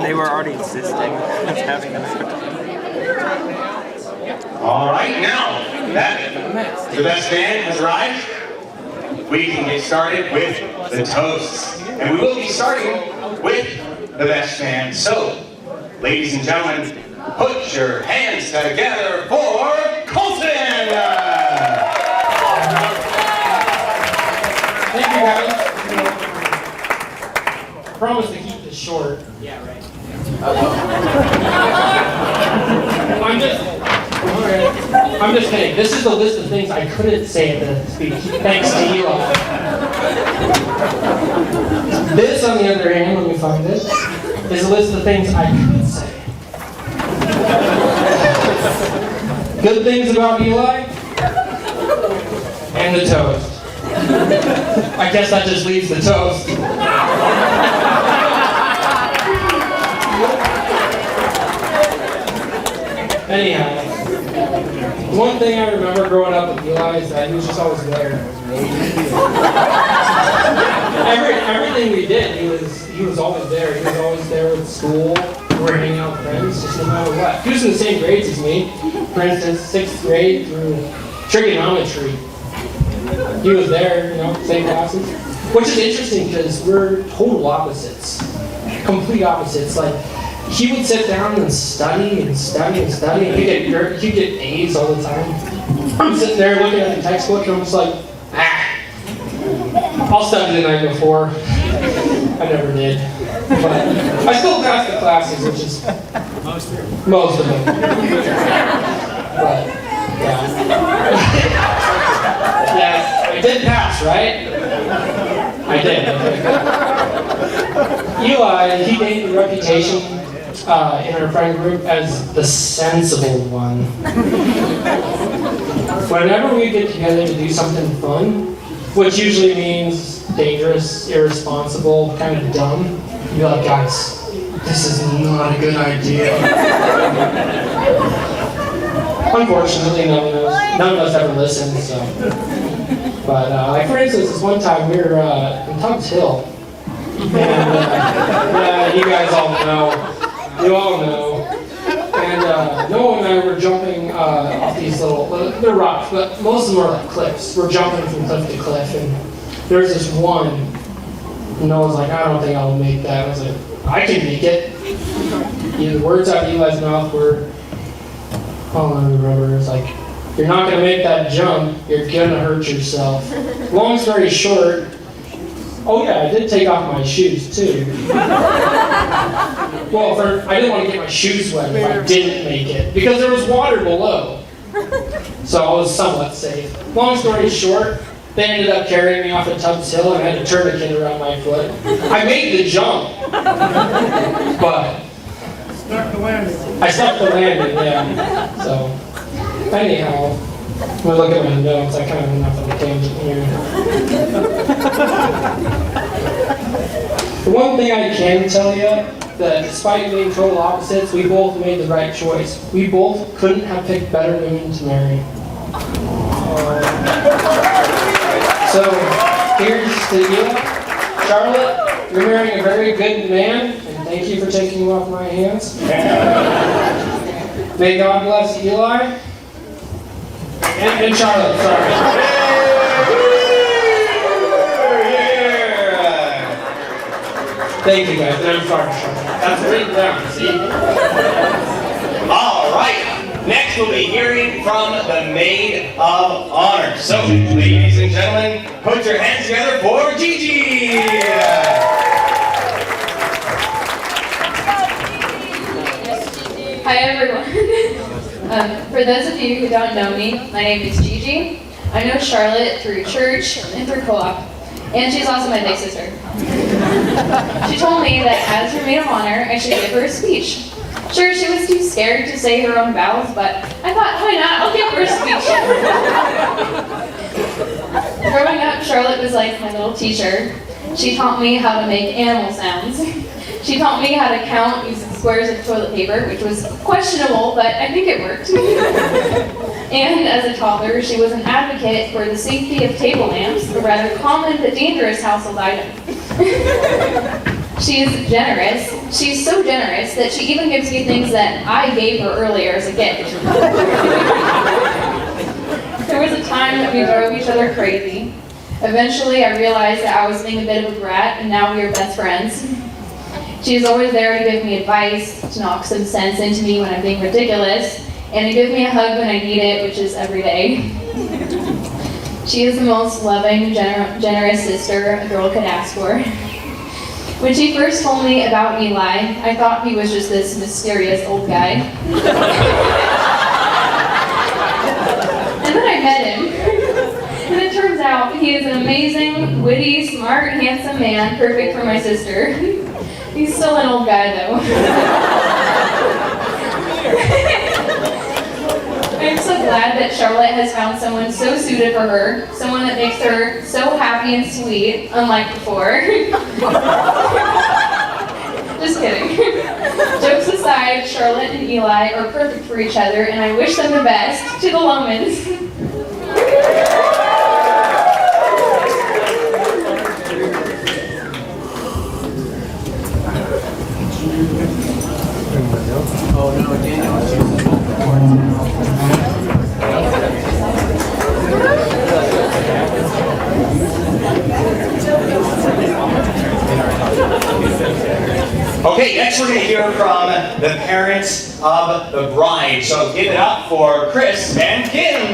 They were already insisting on having them. All right, now that the best man has arrived, we can get started with the toasts. And we will be starting with the best man. So, ladies and gentlemen, put your hands together for Colton! Thank you, guys. I promise to keep this short. Yeah, right. I'm just kidding. This is the list of things I couldn't say at the speech, thanks to Eli. This, on the other hand, let me find it, is a list of things I could say. Good things about Eli and the toast. I guess that just leaves the toast. Anyhow, one thing I remember growing up with Eli is that he was just always there. Everything we did, he was always there. He was always there with school. We were hanging out with friends, just no matter what. He was in the same grades as me. For instance, 6th grade through trigonometry. He was there, same classes. Which is interesting because we're total opposites. Complete opposites. Like, he would sit down and study and study and study, and he'd get A's all the time. I'm sitting there looking at the textbook, and I'm just like, I'll study the night before. I never did. But I still passed the classes, which is most of them. But, yeah. Yeah, I did pass, right? I did. Eli, he gained the reputation in our friend group as the sensible one. Whenever we get together to do something fun, which usually means dangerous, irresponsible, kind of dumb, you'd be like, guys, this is not a good idea. Unfortunately, none of us ever listened, so. But, like for instance, this one time we were in Tubbs Hill. And, yeah, you guys all know. You all know. And Noah and I were jumping off these they're rocks, but most of them are like cliffs. We're jumping from cliff to cliff, and there's this one, and Noah's like, I don't think I'll make that. I was like, I can make it. The words out of Eli's mouth were, all I remember is like, you're not going to make that jump, you're going to hurt yourself. Long story short, oh yeah, I did take off my shoes too. Well, I didn't want to get my shoes wet if I didn't make it, because there was water below. So I was somewhat safe. Long story short, they ended up carrying me off of Tubbs Hill, and I had a tourniquet around my foot. I made the jump, but I stuck the landing, yeah. So, anyhow, when I look at my notes, I kind of went off on a tangent here. The one thing I can tell you, that despite being total opposites, we both made the right choice. We both couldn't have picked better women to marry. So, here's to you. Charlotte, you're marrying a very good man, and thank you for taking him off my hands. May God bless Eli. And Charlotte, sorry. Thank you guys, and I'm sorry, Charlotte. That's written down, see? All right, next we'll be hearing from the Maid of Honor. So, ladies and gentlemen, put your hands together for Gigi! Hi everyone. For those of you who don't know me, my name is Gigi. I know Charlotte through church and through co-op, and she's also my big sister. She told me that as her maid of honor, I should give her a speech. Sure, she was too scared to say her own vows, but I thought, why not? I'll give her a speech. Growing up, Charlotte was like my little teacher. She taught me how to make animal sounds. She taught me how to count using squares of toilet paper, which was questionable, but I think it worked. And as a toddler, she was an advocate for the safety of table lamps, a rather common but dangerous household item. She is generous, She's so generous that she even gives me things that I gave her earlier as a gift. There was a time that we drove each other crazy. Eventually, I realized that I was being a bit of a brat, and now we are best friends. She's always there to give me advice, to knock some sense into me when I'm being ridiculous, and to give me a hug when I need it, which is every day. She is the most loving, generous sister a girl could ask for. When she first told me about Eli, I thought he was just this mysterious old guy. And then I met him. And it turns out he is an amazing, witty, smart, handsome man, perfect for my sister. He's still an old guy though. I'm so glad that Charlotte has found someone so suited for her, someone that makes her so happy and sweet, unlike before. Just kidding. Jokes aside, Charlotte and Eli are perfect for each other, and I wish them the best. To the Lomans. Okay, next we're going to hear from the parents of the bride. So give it up for Chris and Kim.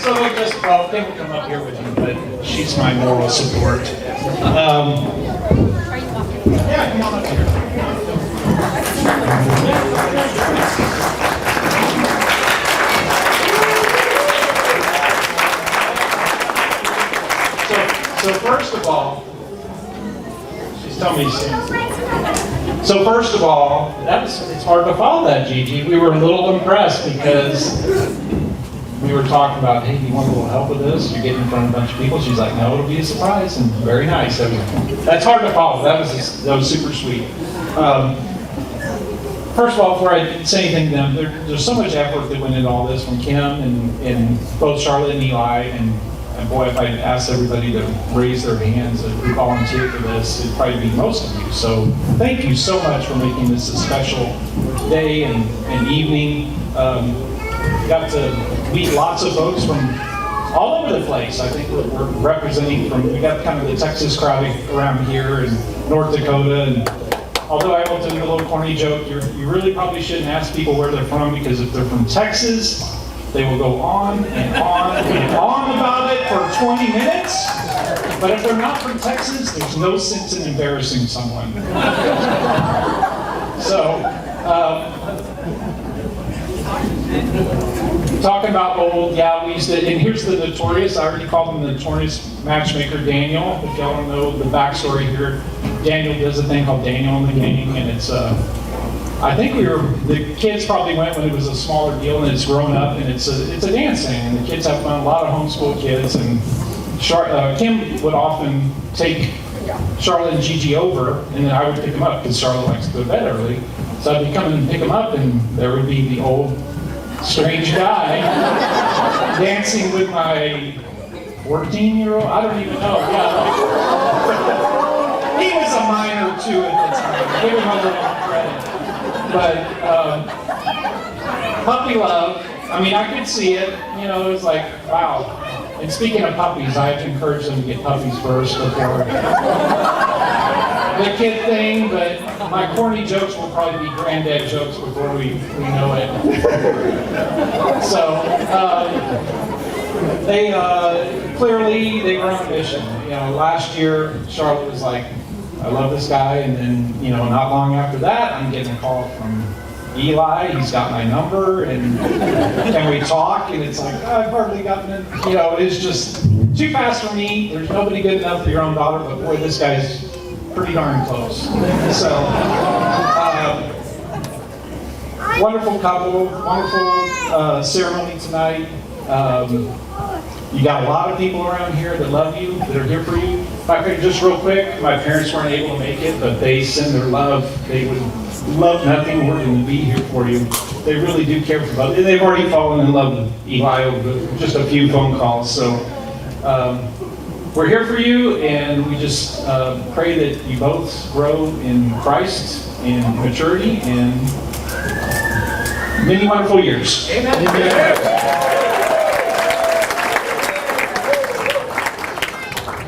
So just, well, Kim will come up here with you, but she's my moral support. Yeah, come on up here. So first of all, she's telling me soon. So first of all, it's hard to follow that, Gigi. We were a little impressed because we were talking about, hey, do you want a little help with this? You're getting in front of a bunch of people. She's like, no, it'll be a surprise, and very nice. That's hard to follow. That was super sweet. First of all, before I say anything to them, there's so much effort that went into all this from Kim and both Charlotte and Eli, and boy, if I asked everybody to raise their hands and volunteer for this, it'd probably be most of you. So thank you so much for making this a special day and evening. Got to meet lots of folks from all over the place. I think we're representing we got kind of the Texas crowd around here and North Dakota. And although I will tell you a little corny joke, you really probably shouldn't ask people where they're from, because if they're from Texas, they will go on and on and on about it for 20 minutes. But if they're not from Texas, there's no sense in embarrassing someone. So, talking about old, yeah, we used to, and here's the notorious, I already called him the notorious matchmaker Daniel. If y'all don't know the backstory here, Daniel does a thing called Daniel in the Gang, and it's I think the kids probably went when it was a smaller deal, and it's grown up, and it's a dance thing, and the kids have fun, a lot of homeschool kids, and Kim would often take Charlotte and Gigi over, and then I would pick them up, because Charlotte likes to go to bed early, so I'd be coming and pick them up, and there would be the old strange guy dancing with my 14-year-old, I don't even know, yeah. He was a minor too at the time, give him a little credit. But puppy love, I mean, I could see it, it was like, wow. And speaking of puppies, I have to encourage them to get puppies first before the kid thing, but my corny jokes will probably be granddad jokes before we know it. So, they clearly, they were on a mission. Last year, Charlotte was like, I love this guy, and then, not long after that, I'm getting a call from Eli. He's got my number, and can we talk? And it's like, I've hardly gotten it. It's just too fast for me. There's nobody good enough for your own daughter, but boy, this guy's pretty darn close. So, wonderful couple, wonderful ceremony tonight. You got a lot of people around here that love you, that are here for you. If I could just real quick, my parents weren't able to make it, but they send their love. They would love nothing more than to be here for you. They really do care for both. They've already fallen in love with Eli over just a few phone calls. So we're here for you, and we just pray that you both grow in Christ in maturity and many wonderful years.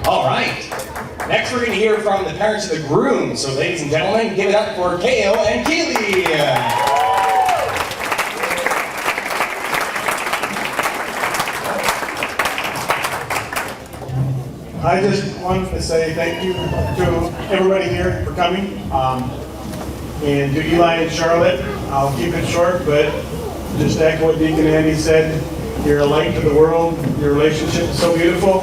All right. Next, we're going to hear from the parents of the groom. So, ladies and gentlemen, give it up for Kale and Keely. I just wanted to say thank you to everybody here for coming. And to Eli and Charlotte, I'll keep it short, but just echo what Deacon Andy said. You're a light to the world. Your relationship is so beautiful.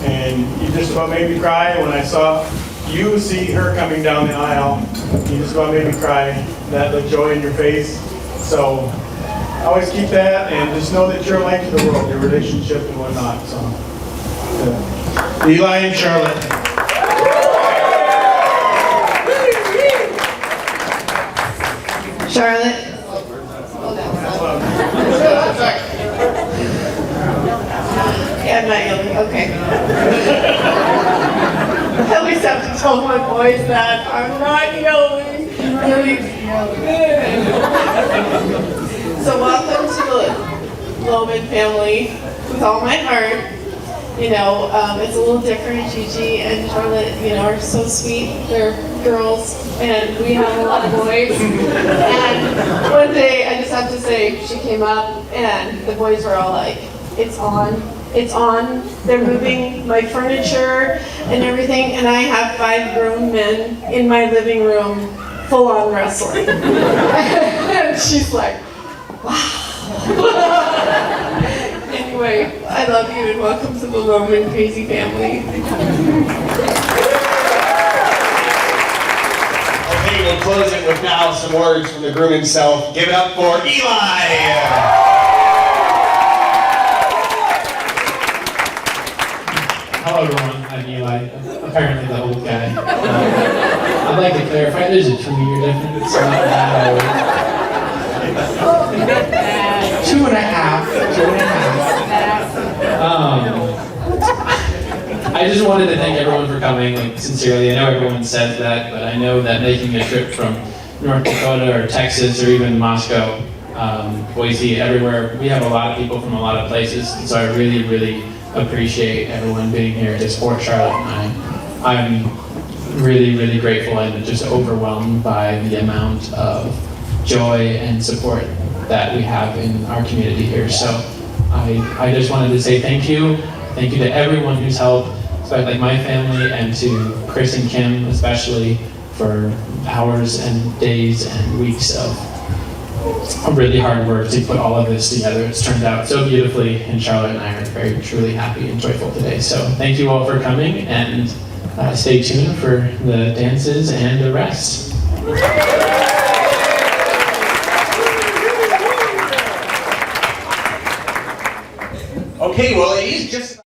And you just about made me cry when I saw you see her coming down the aisle. You just about made me cry. That joy in your face. So always keep that, and just know that you're a light to the world, your relationship and whatnot. So, Eli and Charlotte. Charlotte. Yeah, I'm not yelling. Okay. I always have to tell my boys that I'm not yelling. So welcome to the Loman family with all my heart. You know, it's a little different. Gigi and Charlotte, you know, are so sweet. They're girls, and we have a lot of boys. And one day, I just have to say, she came up, and the boys were all like, "It's on. It's on. They're moving my furniture and everything." And I have 5 grown men in my living room, full on wrestling. And she's like, wow. Anyway, I love you and welcome to the Loman Crazy family. Okay, we'll close it with now some words from the groom himself. Give it up for Eli. Hello everyone, I'm Eli, apparently the old guy. I'd like to clarify, there's a 2-year difference, not that old. 2.5. I just wanted to thank everyone for coming, like, sincerely. I know everyone says that, but I know that making a trip from North Dakota or Texas or even Moscow, Boise, everywhere, we have a lot of people from a lot of places, and so I really, really appreciate everyone being here to support Charlotte and I. I'm really, really grateful and just overwhelmed by the amount of joy and support that we have in our community here. So I just wanted to say thank you. Thank you to everyone who's helped, especially like my family, and to Chris and Kim especially for hours and days and weeks of really hard work to put all of this together. It's turned out so beautifully, and Charlotte and I are very truly happy and joyful today. So thank you all for coming, and stay tuned for the dances and the rest. Okay, well, it is just